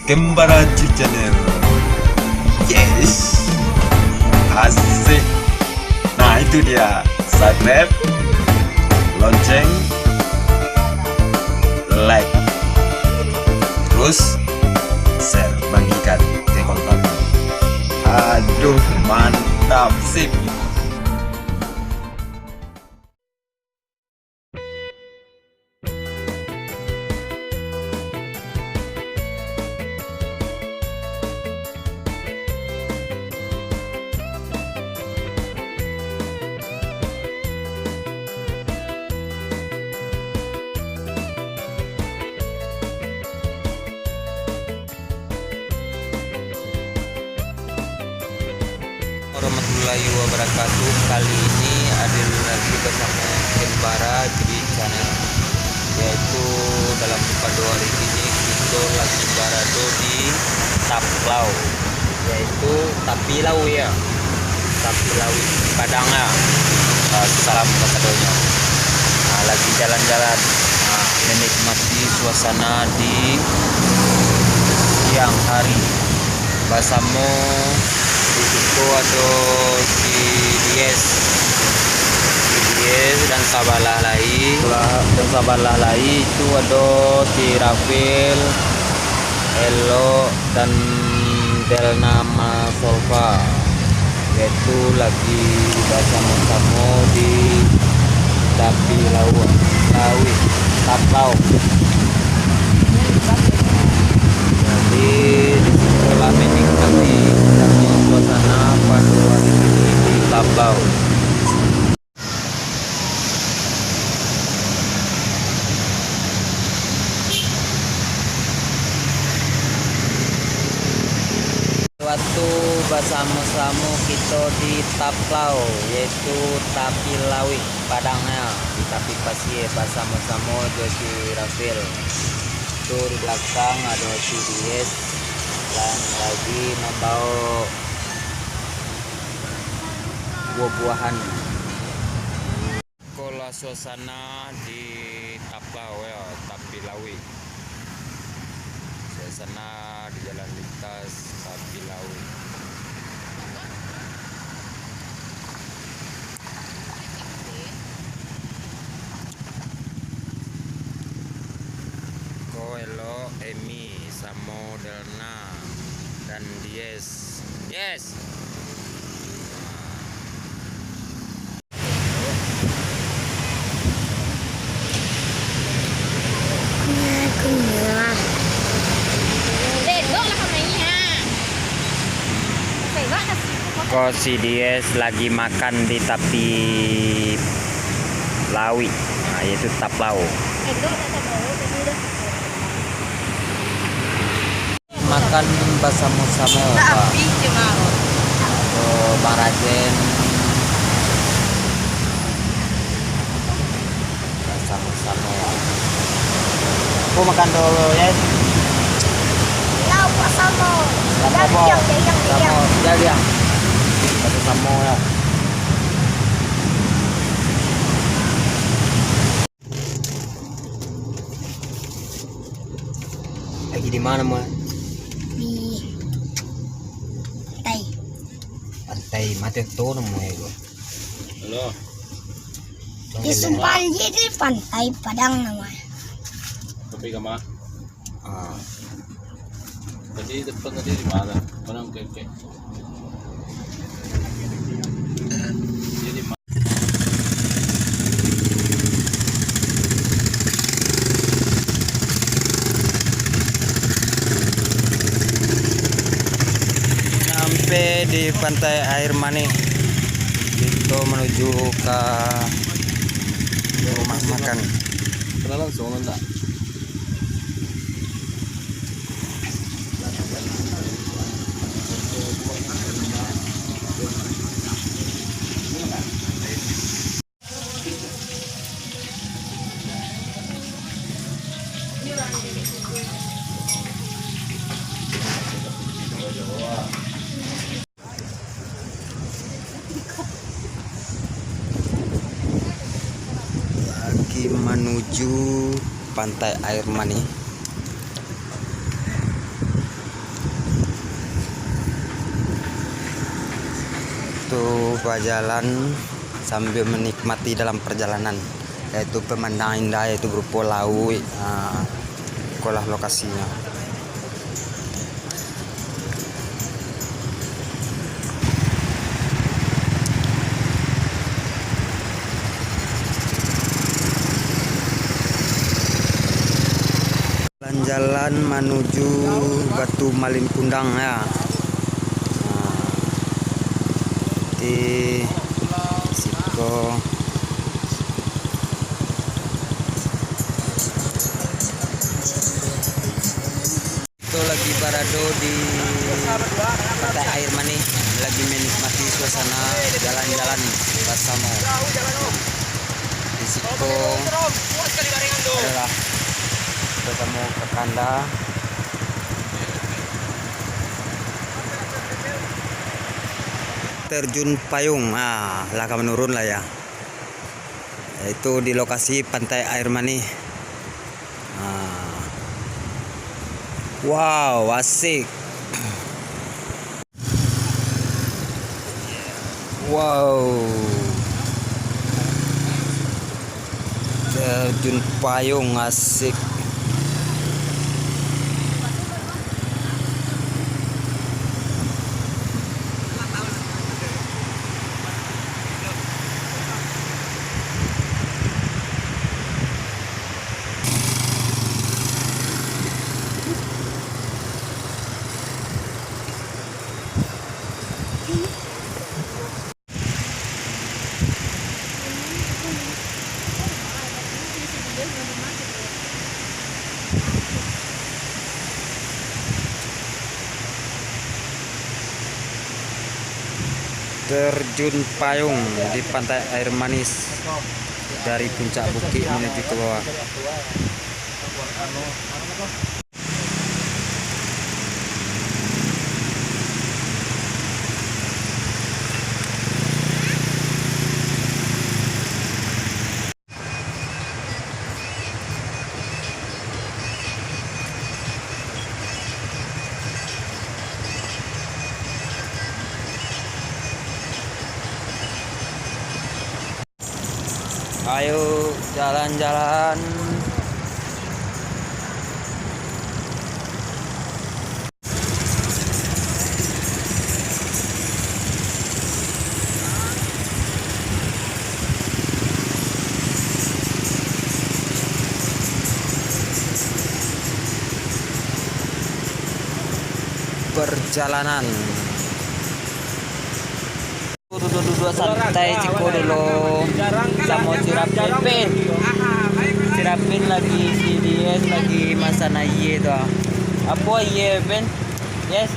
Kembara Channel. Yes, asik. Nah itu dia, subscribe, lonceng, like, terus share, bagikan ke kontak. Aduh, mantap, sip. Warahmatullahi wabarakatuh. Kali ini Adil lagi bersama Kembara di channel, yaitu dalam pada hari ini kita lagi berada di Taplau, yaitu Tapilau ya, Tapilau Padangnya. Salam kadonya. Lagi jalan-jalan, menikmati suasana di siang hari bersama. Di situ ada si Dies dan sabalah lain itu ada si Rafael, Elo dan Delna Masolva, yaitu lagi bersama-sama di Taplau. Jadi disitulah menikmati suasana pada hari ini di Taplau. Waktu bersama-sama kita di Taplau, yaitu Tapilau Padangnya di Tapi Pasir, bersama-sama Josi Rafael. Itu di belakang ada si Dies dan lagi membawa buah-buahan. Kola suasana di Taplau ya, Tapilau. Suasana di jalan lintas Tapilau. Koelo, Emi, Samo, Delna dan Dies. Yes. Kok si Dies lagi makan di Tapi Lawi, yaitu Taplau. Makan bersama-sama Pak. Bang Rajen bersama-sama. Aku makan dulu ya. Sama. Sama jaga. Bersama ya. Lagi di mana mah? Di Pantai mati tuh namanya gua. Halo. di Sumpalji di Pantai Padang namanya. Tapi kama. Ah, Tadi depan tadi di mana? Mana keke? Jadi sampai di Pantai Air Mani. Itu menuju ke rumah makan. kenalan semua enggak? Lagi menuju Pantai Air Mani. coba jalan sambil menikmati dalam perjalanan, yaitu pemandangan indah, yaitu berupa laut. Itulah lokasinya. Jalan menuju Batu Malin Kundang ya. Di situ itu lagi berada di pantai air mani, lagi menikmati suasana jalan-jalan bersama. Di situ adalah ketemu Kakanda. Terjun payung, laka menurun lah ya. Itu di lokasi pantai air mani. Wow, asik. Wow. Terjun payung asik. Terjun payung di pantai air manis dari puncak bukit menuju ke bawah. Ayo jalan-jalan. Perjalanan. Duduk santai Ciko dulu sama Cirapin lagi CDS lagi masana iye tuh. Apa iye Ben? Yes.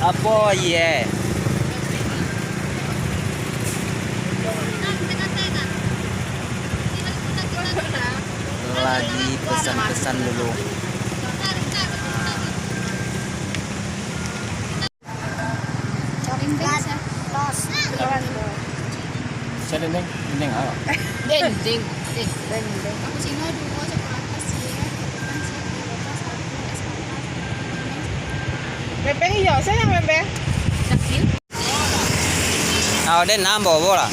Apa iye? Lagi pesan-pesan dulu. Saya dendeng apa? Dendeng. Cappuccino 2, coklat pasir, Bebé hijau, saya yang bebé. Den nambo bola.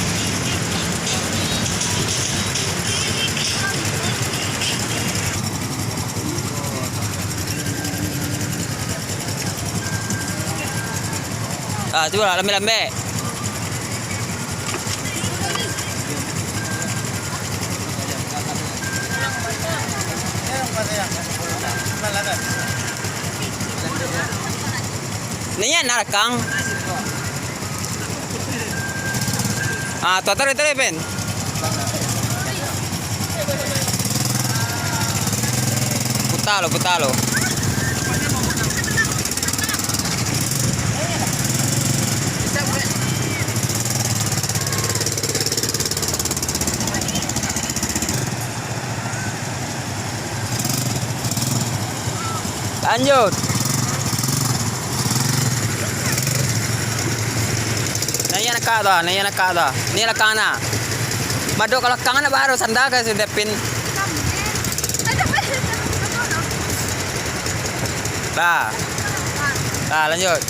Coba lambe-lambe. Niya narakang. Tuatar itu Ben. Putalo. Lanjut. Naya nakada. Ni lakana. Mado kalau kangen baru sandaka si Depin. Lanjut.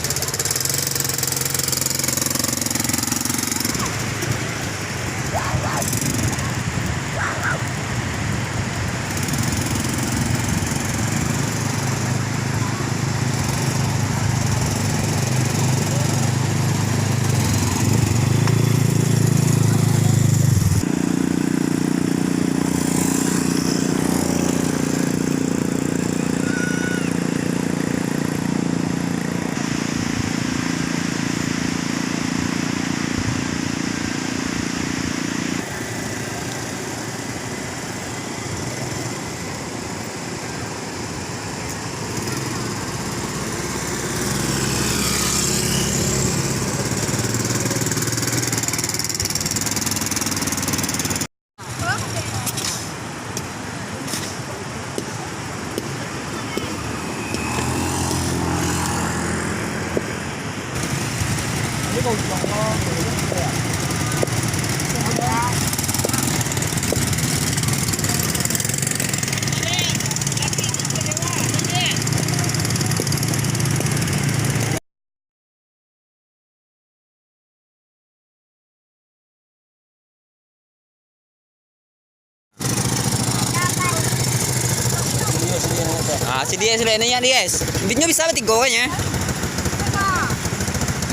Ah, si Dies ini ya Dies. Bintnya bisa berarti gonya.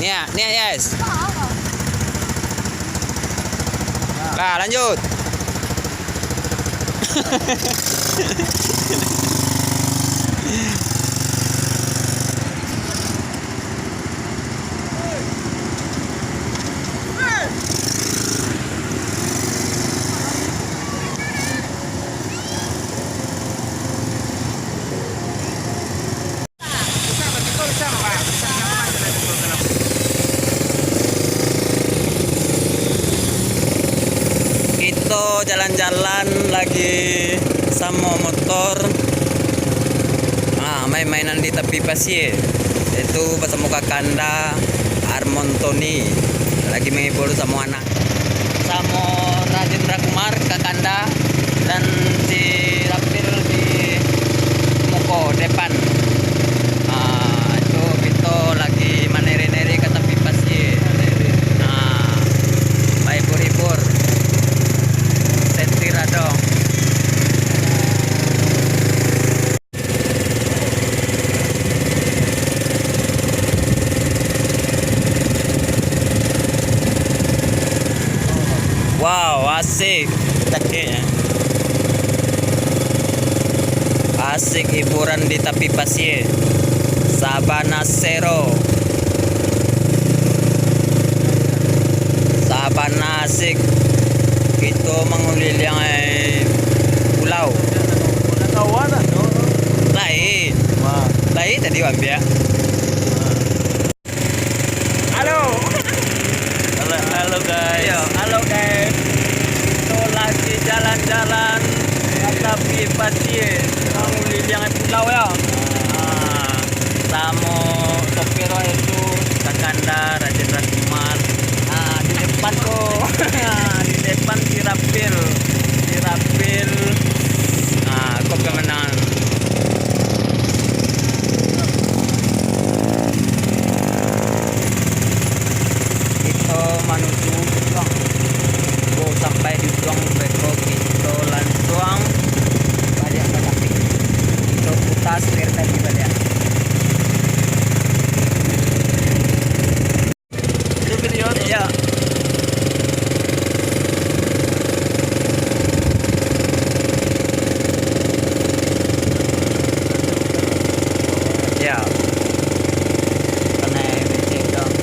Nih Dies. Lah lanjut. Kita jalan-jalan lagi sama motor. Main-mainan di tepi pasir. Itu bersama Kakanda Armon Tony. Lagi menghibur sama anak. Sama Rajendra Kumar Kakanda dan si Rapir di Moko depan. Itu kita lagi maneri-neri ke tepi pasir. Hibur-hibur. Sentir dong. Wow, asik taknya. Asik hiburan di tepi pasir. Sabana Zero. Sabana asik. Kita mengelilingi pulau. Lain. Lain tadi Wambia. Halo guys. Halo guys. Kita lagi jalan-jalan tapi pasir mengelilingi pulau ya. Sama sopir itu Kakanda Rajendra Kumar. Di depan kok. Di depan si Rapil. Kok kemenangan. Menuju Duang. Sampai di Duang Beko kita langsung balik ke Tapi. Kita putar setir tadi balik. Itu video ya. Ya. Karena becek dong.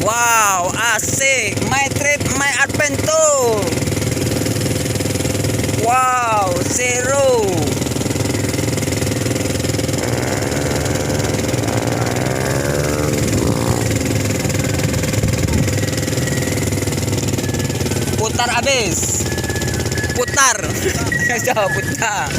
Wow, asik, my trip, my adventure. Wow, seru. Putar habis. Putar. Coba putar.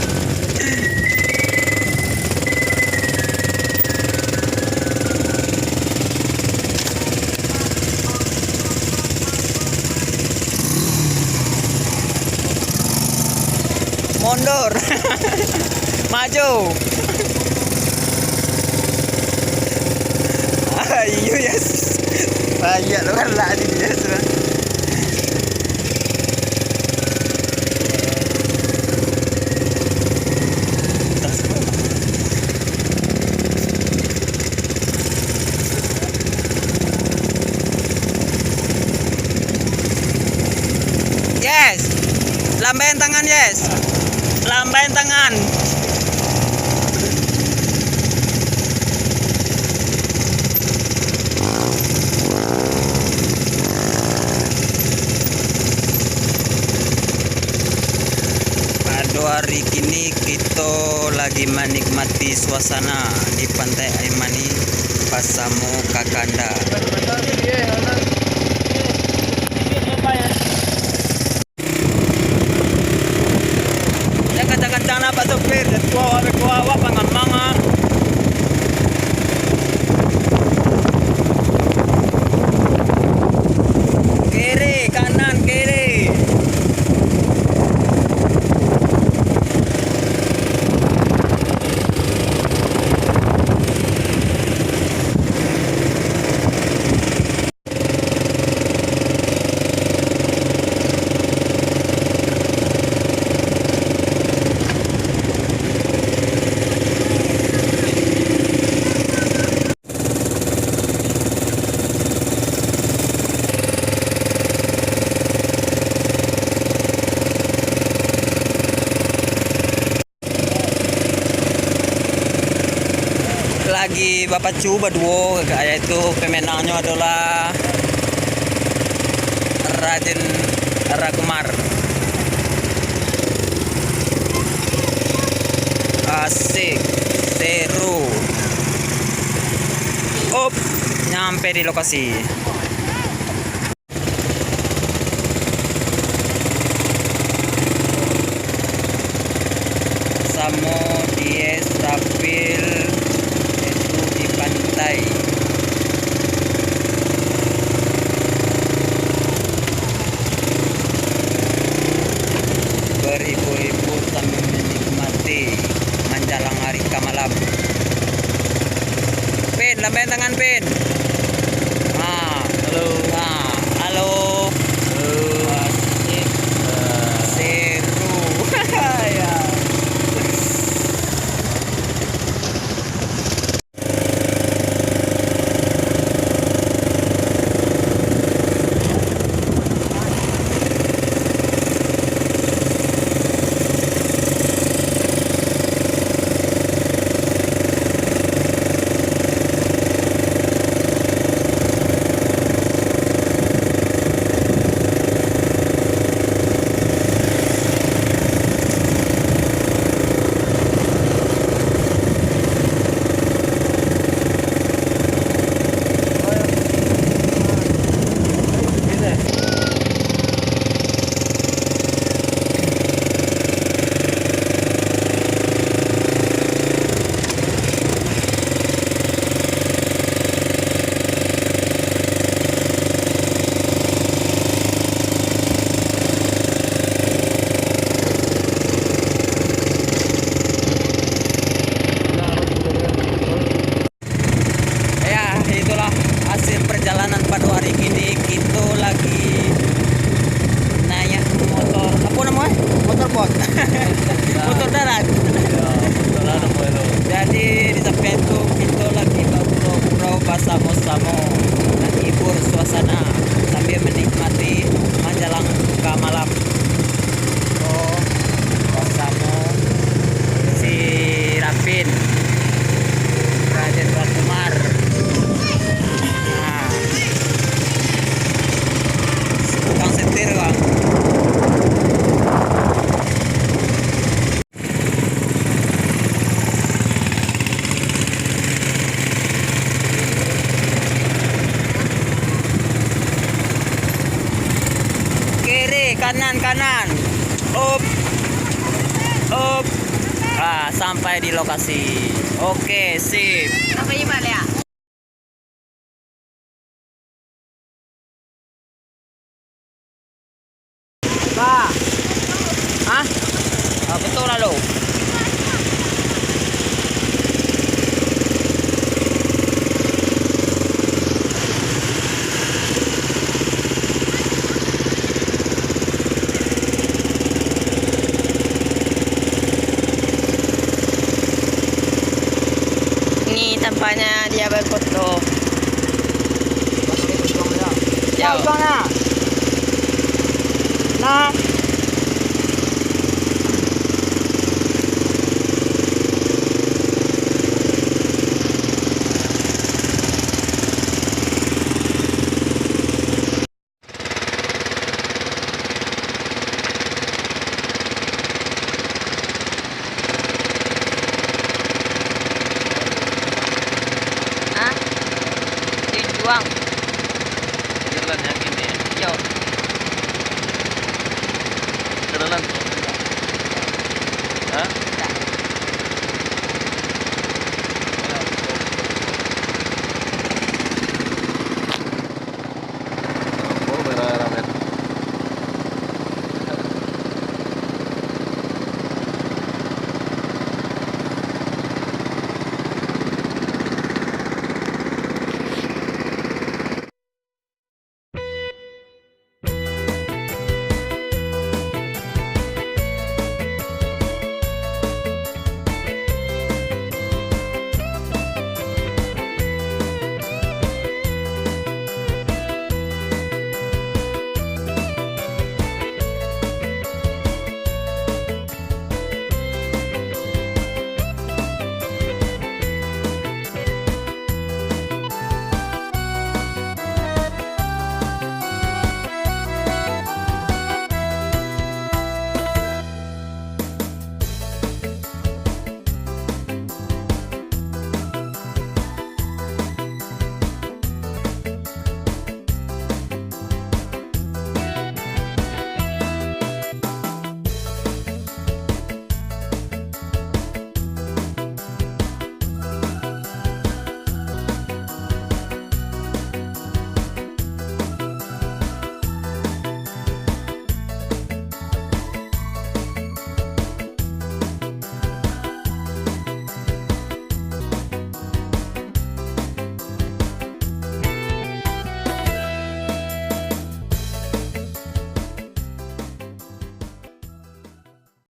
Mundur. Maju. Iya yes. Banyak lo kan lah di dia sudah. Yes. Lambain tangan yes. Lambain tangan. Pada hari kini kita lagi menikmati suasana di Pantai Aimani Pasamo Kakanda. Jangan apa sopir, kuawa pangamanga. Kiri, kanan, kiri. Lagi Bapak coba duo, yaitu pemenangnya adalah Raden Ragumar. Asik, seru. Op, nyampe di lokasi. Samo Dies Rapil itu di pantai. Beribu-ribu sambil menikmati menjelang hari ke malam. Pin, lambain tangan Pin. Ah, halo. Ah, halo. Asik. Seru. Ya. Hasil perjalanan pada hari ini kita lagi naik motor apa namanya? Motorboat. Motor darat. Jadi di samping itu kita lagi ngobrol bersama-sama dan hibur suasana sambil menikmati menjelang ke malam. Oh, bersama si Rapin Raden Ragumar. Tukang setir Bang. Kiri, kanan. Up. Ah, sampai di lokasi. Oke, sip. Sampai di mana ya? Hah? Ah, betul lalu. ambil foto. Ya, Yo. juang na. Nah. Hah? Dijuang. Jalan yang ini. Yo. Jalan. Hah?